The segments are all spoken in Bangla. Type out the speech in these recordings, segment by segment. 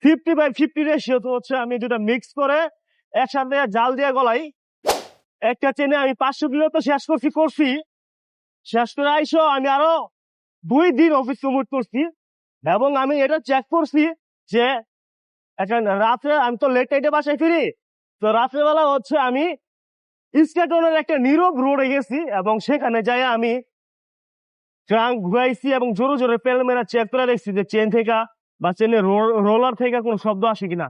50/50 রেশিও তো হচ্ছে আমি দুটা মিক্স করে একসাথে জাল দিয়ে গলাই। একটা চেনে আমি 500 কিলো তো শেষ করছি শেষ করে আইসো আমি আরো 2 দিন অফিস কমিট করছি। এবং আমি এটা চেক করছি যে একটা রাত্রে আমি তো লেট নাইটে বাসায় ফিরি, তো রাত্রেবেলা হচ্ছে আমি স্টেটনের একটা নীরব রোডে গেছি এবং সেখানে যাই আমি ট্রাঙ্ক ঘুরাইছি এবং জোরে জোরে পেল মেরা চেক করে দেখছি যে চেন থেকে বা চেনের রোলার থেকে কোনো শব্দ আসে কিনা,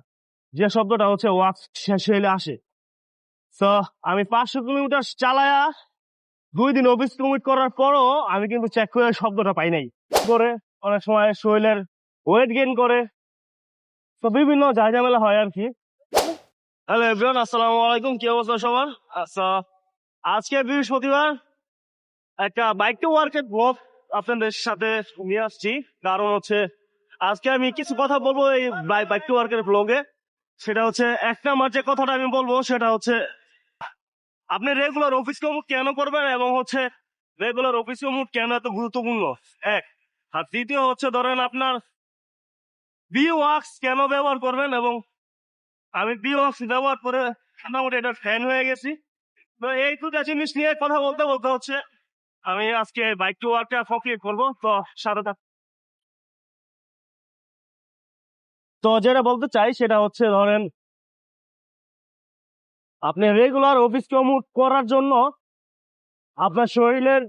যে শব্দটা হচ্ছে ওয়াক্স শেষ হইলে আসে। তো আমি 500 কিলোমিটার চালায়া 2 দিন অফিস কমিট করার পরও আমি কিন্তু চেক করে শব্দটা পাই নাই। করে অনেক সময় শরীরের ওয়েট গেইন করে, তো বিভিন্ন ঝামেলা হয় আর কি। হ্যালো এভরিওয়ান, আসসালামু আলাইকুম, কি অবস্থা সবার? আচ্ছা, আজকে বৃহস্পতিবার একটা বাইক টু ওয়ার্কের ব্লগ আপনাদের সাথে নিয়ে আসছি। কারণ হচ্ছে আজকে আমি কিছু কথা বলবো এই বাইক টু ওয়ার্কের ব্লগে। সেটা হচ্ছে 1 নাম্বার যে কথাটা আমি বলবো সেটা হচ্ছে আপনি রেগুলার অফিস কমিট কেন করবেন এবং হচ্ছে রেগুলার অফিস কমিট কেন এত গুরুত্বপূর্ণ, এক। আর দ্বিতীয় হচ্ছে ধরেন আপনার বি ওয়াক্স কেন ব্যবহার করবেন, এবং আমি বি ওয়াক্স ব্যবহার করে মোটামুটি এটা ফ্যান হয়ে গেছি। তো এই দুটা জিনিস নিয়ে কথা বলতে বলতে হচ্ছে আমি আজকে বাইক টু ওয়ার্কটা কমপ্লিট করবো। তো সাথে তো যেটা বলতে চাই সেটা হচ্ছে ধরেন আপনি রেগুলার অফিস কমিট করার জন্য আপনার শরীরের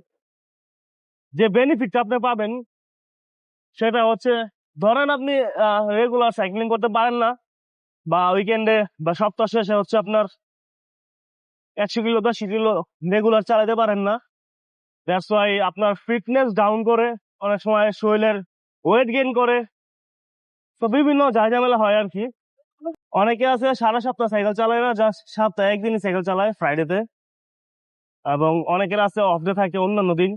যে বেনিফিট আপনি পাবেন সেটা হচ্ছে, ধরেন আপনি রেগুলার সাইক্লিং করতে পারেন না বা উইকেন্ডে বা সপ্তাহ শেষে হচ্ছে আপনার 100 কিলো 10 কিলো রেগুলার চালাতে পারেন না। দ্যাটস ওয়াই আপনার ফিটনেস ডাউন করে, অনেক সময় শরীরের ওয়েট গেইন করে, তো বিভিন্ন ঝামেলা হয় আর কি। অনেকে আছে সারা সপ্তাহ সাইকেল চালায় না, জাস্ট সপ্তাহে একদিনই সাইকেল চালায় ফ্রাইডেতে, এবং অনেকের আছে অফ ডে থাকে অন্যান্য দিন।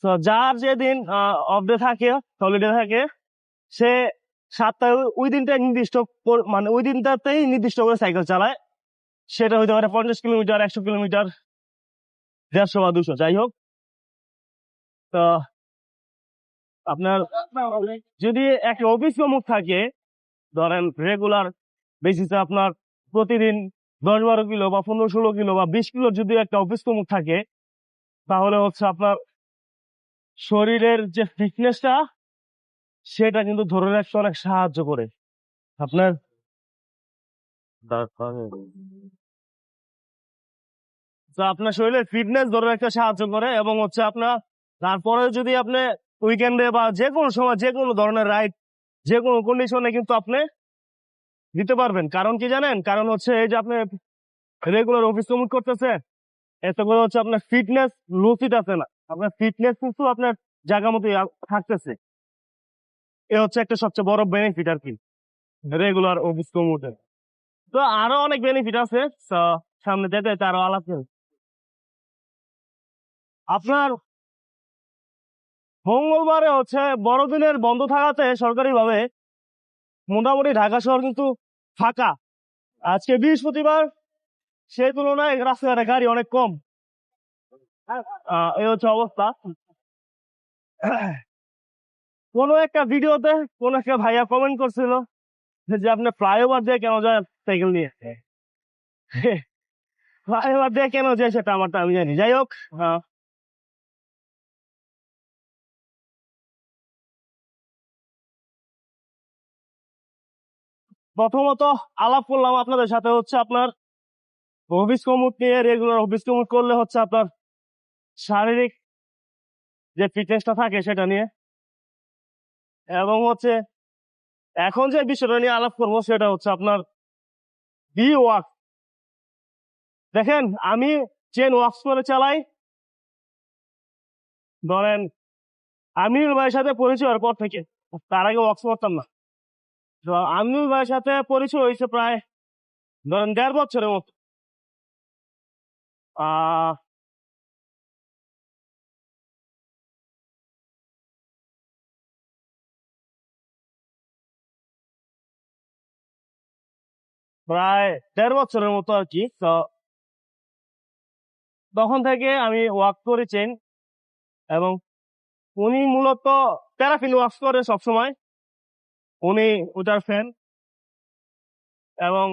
তো যার যেদিন অফ ডে থাকে, হলিডে থাকে, সে সপ্তাহে ওই দিনটা নির্দিষ্ট মানে ওই দিনটাতেই নির্দিষ্ট করে সাইকেল চালায়। সেটা হইতে পারে 50 কিলোমিটার, 100 কিলোমিটার, 150 বা 200, যাই হোক। তো আপনার যদি একটা অফিস কমিট থাকে, ধরেন রেগুলার বেসিসে আপনার প্রতিদিন 10-12 কিলো বা 15-16 কিলো বা 20 কিলো যদি একটা অফিস কমিট থাকে, তাহলে হচ্ছে আপনার শরীরের যে ফিটনেসটা সেটা কিন্তু ধরে রাখতে অনেক সাহায্য করে আপনার। তো আপনার শরীরের ফিটনেস ধরে রাখতে সাহায্য করে, এবং হচ্ছে আপনার তারপরে যদি আপনি উইকেন্ডে বা যে কোনো সময় যে কোনো ধরনের রাইড যে কোনো কন্ডিশনে কিন্তু আপনি দিতে পারবেন। কারণ কি জানেন? কারণ হচ্ছে এই যে আপনি রেগুলার অফিস কমিট করতেছে, এতে করে হচ্ছে আপনার ফিটনেস লুচিত আছে না, আপনার ফিটনেস কিন্তু আপনার জায়গা মতো থাকতেছে। এ হচ্ছে একটা সবচেয়ে বড় বেনিফিট আর কি রেগুলার অফিস কমিটের। তো আরো অনেক বেনিফিট আছে, তো সামনে যেতে যেতে আরো আলাপ করব। আপনার মঙ্গলবারে হচ্ছে বড়দিনের বন্ধ থাকাতে সরকারি ভাবে মোটামুটি ঢাকা শহর কিন্তু ফাঁকা। আজকে বৃহস্পতিবার, সেই তুলনায় রাস্তাঘাটে গাড়ি অনেক কম। এই হচ্ছে অবস্থা। কোন একটা ভিডিওতে কোন একটা ভাইয়া কমেন্ট করছিল যে আপনি ফ্লাইওভার দিয়ে কেন যায় সাইকেল নিয়ে। ফ্লাইওভার দিয়ে কেন যায় সেটা আমারটা আমি জানি, যাই হোক। প্রথমত আলাপ করলাম আপনাদের সাথে হচ্ছে আপনার অফিস কমিট নিয়ে। রেগুলার অফিস কমিট করলে হচ্ছে আপনার শারীরিক যে ফিটনেসটা থাকে সেটা নিয়ে, এবং হচ্ছে এখন যে বিষয়টা নিয়ে আলাপ করবো সেটা হচ্ছে আপনার বি ওয়াক। দেখেন আমি চেন ওয়াক্স করে চালাই, ধরেন আমিনুল ভাইয়ের সাথে পরিচয় হওয়ার পর থেকে। তার আগে ওয়াক্স করতাম না। তো আমিনুল ভাইয়ের সাথে পরিচয় হয়েছে প্রায় ধরেন 1.5 বছরের মতো। আহ প্রায় 1.5 বছরের মতো আর কি। তো তখন থেকে আমি ওয়াক করি চেন, এবং উনি মূলত প্যারাফিন ওয়াক্স করে সবসময়। উনি ওটার ফ্যান, এবং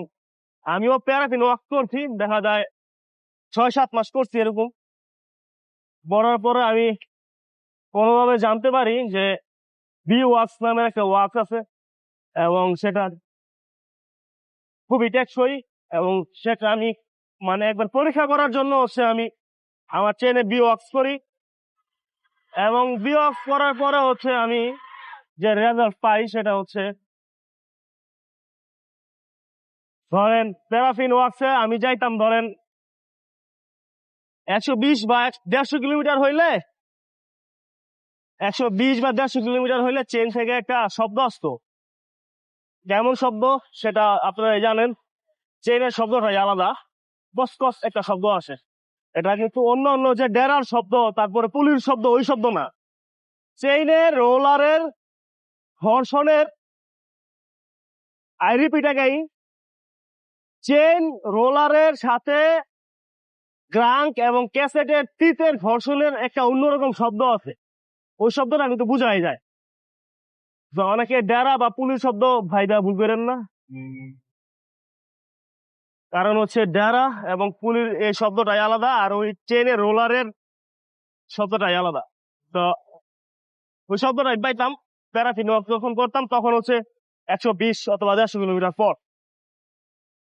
আমিও প্যারাফিন ওয়ার্ক করছি, দেখা যায় 6-7 মাস করছি এরকম। বলার পরে আমি কোনোভাবে জানতে পারি যে বি ওয়াক্স নামের একটা ওয়াক্স আছে, এবং সেটা খুবই টেকসই, এবং সেটা আমি মানে একবার পরীক্ষা করার জন্য হচ্ছে আমি আমার চেনে বি ওয়াক্স করি, এবং বি ওয়াক্স করার পরে হচ্ছে আমি যে রেজাল্ট পাই সেটা হচ্ছে, ধরেন প্যারাফিন ওয়াক্সে আমি যাইতাম ধরেন 120 বা 150 কিলোমিটার হইলে, 120 বা 150 কিলোমিটার হইলে চেন থেকে একটা শব্দ আসতো। কেমন শব্দ সেটা আপনারা জানেন, চেনের শব্দটাই আলাদা, কসকস একটা শব্দ আসে। এটা কিন্তু অন্য অন্য যে ডেরার শব্দ, তারপরে পুলির শব্দ, ওই শব্দ না। চেইনের রোলারের ঘর্ষণের, আই রিপিট এগাইন, চেন রোলারের সাথে ক্রাঙ্ক এবং ক্যাসেটের টিতের ঘর্ষণের একটা অন্যরকম শব্দ আছে। ওই শব্দটা কিন্তু বুঝাই যায়। তো অনেকে ডেরা বা পুলির শব্দ ভাইদা ভুল করেন না, কারণ হচ্ছে ডেরা এবং পুলির এই শব্দটাই আলাদা, আর ওই চেনের রোলারের শব্দটাই আলাদা। তো ওই শব্দটাই পাইতাম প্যারাফিন ওয়ার্ক যখন করতাম, তখন হচ্ছে 120 অথবা 150 কিলোমিটার পর।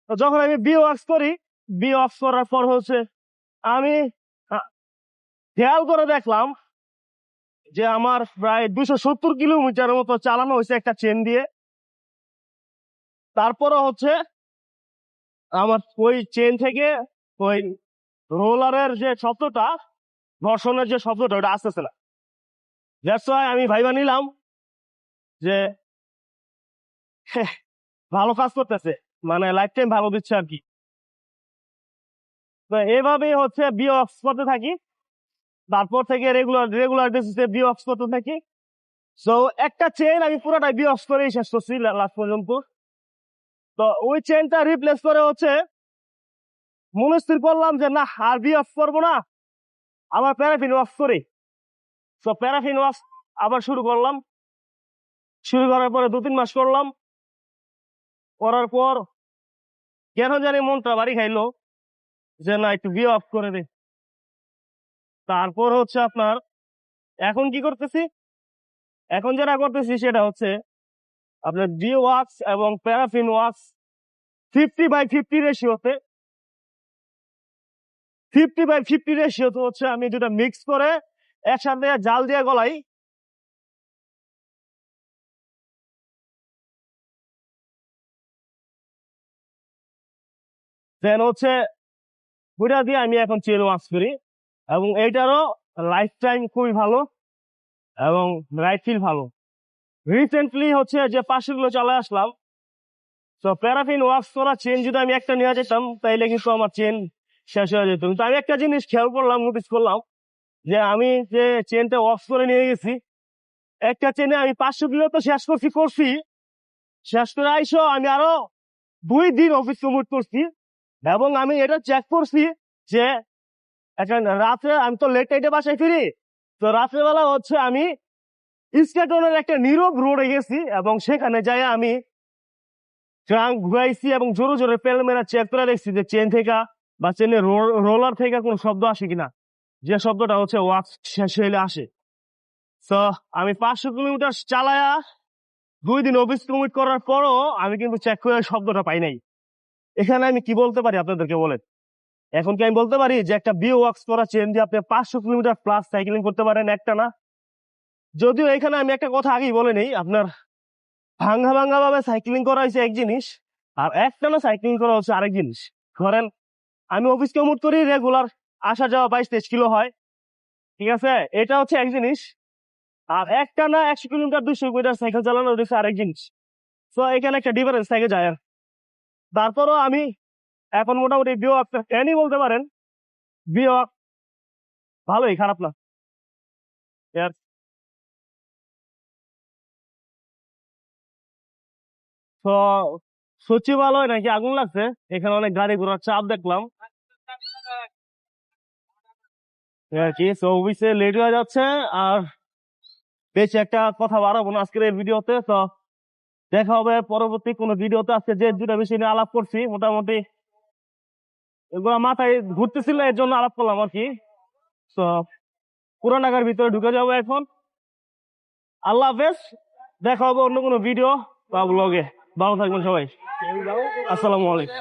তো যখন আমি বি ওয়ার্কস করি, বি ওয়ার্কস করার পর হচ্ছে আমি খেয়াল করে দেখলাম যে আমার প্রায় 270 কিলোমিটারের মতো চালানো হয়েছে একটা চেন দিয়ে। তারপরে হচ্ছে আমার ওই চেন থেকে ওই রোলারের যে শব্দটা, ঘর্ষণের যে শব্দটা, ওটা আসতেছে না। দ্যাটস ওয়াই আমি ভাইবা নিলাম যে ভালো কাজ করতেছে, মানে লাইফ টাইম ভালো দিচ্ছে আর কি। তো এইভাবেই হচ্ছে বি অফ করতে থাকি, তারপর থেকে রেগুলার রেগুলার বেসিসে বি অফ করতে থাকি। সো একটা চেন আমি পুরোটাই বি অফ করেই শেষ করছি লাস্ট পর্যন্ত। তো ওই চেনটা রিপ্লেস করে হচ্ছে মনস্থির করলাম যে না, আর বি অফ করবো না, আবার প্যারাফিন ওয়াশ করি। তো প্যারাফিন ওয়াশ আবার শুরু করলাম। শুরু করার পরে 2-3 মাস করলাম, করার পর কেন জানি মনটা বাড়ি খাইলো যে না, একটু বি অফ করে দে। তারপর হচ্ছে আপনার এখন কি করতেছি, এখন যেটা করতেছি সেটা হচ্ছে আপনার বি ওয়াক্স এবং প্যারাফিন ওয়াক্স 50/50 রেশিওতে, 50/50 রেশিওতে হচ্ছে আমি দুটা মিক্স করে একসাথে জাল দিয়ে গলাই। দেন হচ্ছে ওইটা দিয়ে আমি এখন চেন ওয়াক্স করি, এবং এইটারও লাইফ টাইম খুবই ভালো এবং রাইড ফিল ভালো। রিসেন্টলি হচ্ছে যে 500 কিলো চলে আসলাম। তো প্যারাফিন ওয়াক্স করা চেন যদি আমি একটা নিয়ে যেতাম তাইলে কিন্তু আমার চেন শেষ হয়ে যেত। কিন্তু আমি একটা জিনিস খেয়াল করলাম, নোটিস করলাম যে আমি যে চেনটা ওয়াক্স করে নিয়ে গেছি, একটা চেনে আমি 500 কিলো তো শেষ করছি, শেষ করে আইসো আমি আরো 2 দিন অফিস কমিট করছি, এবং আমি এটা চেক করছি যে একটা রাত্রে আমি তো লেট নাইটে বাসায় ফিরি, তো রাত্রেবেলা হচ্ছে আমি স্কেটনের একটা নীরব রোডে গেছি, এবং সেখানে যাই আমি ট্রাঙ্ক ঘুরাইছি এবং জোরে জোরে পেল মেরা চেক করে দেখছি যে চেন থেকে বা চেনের রোলার থেকে কোনো শব্দ আসে কিনা, যে শব্দটা হচ্ছে ওয়াক্স শেষ হইলে আসে। তো আমি 500 কিলোমিটার চালায়া 2 দিন অফিস কমিট করার পরও আমি কিন্তু চেক করে শব্দটা পাই নাই। এখানে আমি কি বলতে পারি আপনাদেরকে বলেন? এখন কি আমি বলতে পারি যে একটা বি ওয়াক্স করা চেন দিয়ে আপনি 500 কিলোমিটার প্লাস সাইক্লিং করতে পারেন একটা না? যদিও এখানে আমি একটা কথা আগেই বলে নেই, আপনার ভাঙ্গা ভাঙ্গা ভাবে সাইক্লিং করা হয়েছে এক জিনিস, আর একটানা সাইক্লিং করা হচ্ছে আরেক জিনিস। ধরেন আমি অফিস কমিট করি রেগুলার, আসা যাওয়া 22-23 কিলো হয়, ঠিক আছে, এটা হচ্ছে এক জিনিস। আর একটানা 100 কিলোমিটার 200 কিলোমিটার সাইকেল চালানো হচ্ছে আরেক জিনিস। তো এখানে একটা ডিফারেন্স থেকে যায়। আর তারপরও আমি এখন মোটামুটি বিও একটা ফ্যানই বলতে পারেন, বিও ভালোই, খারাপ না। Yes. তো সচিবালয় নাকি আগুন লাগছে, এখানে অনেক গাড়ি ঘোড়ার চাপ দেখলাম আর কি। তো অফিসে লেট হয়ে যাচ্ছে, আর বেশ একটা কথা বাড়াবো না আজকের এই ভিডিওতে। তো দেখা হবে পরবর্তী কোনো ভিডিওতে। আজকে যে দুটা বিষয় নিয়ে আলাপ করছি মোটামুটি এগুলো মাথায় ঘুরতেছিল, এর জন্য আলাপ করলাম আর কি। তো পুরান ঢাকার ভিতরে ঢুকে যাবো এখন। আল্লাহ হাফেজ, দেখা হবে অন্য কোনো ভিডিও বা ব্লগে। ভালো থাকবেন সবাই, আসসালামু আলাইকুম।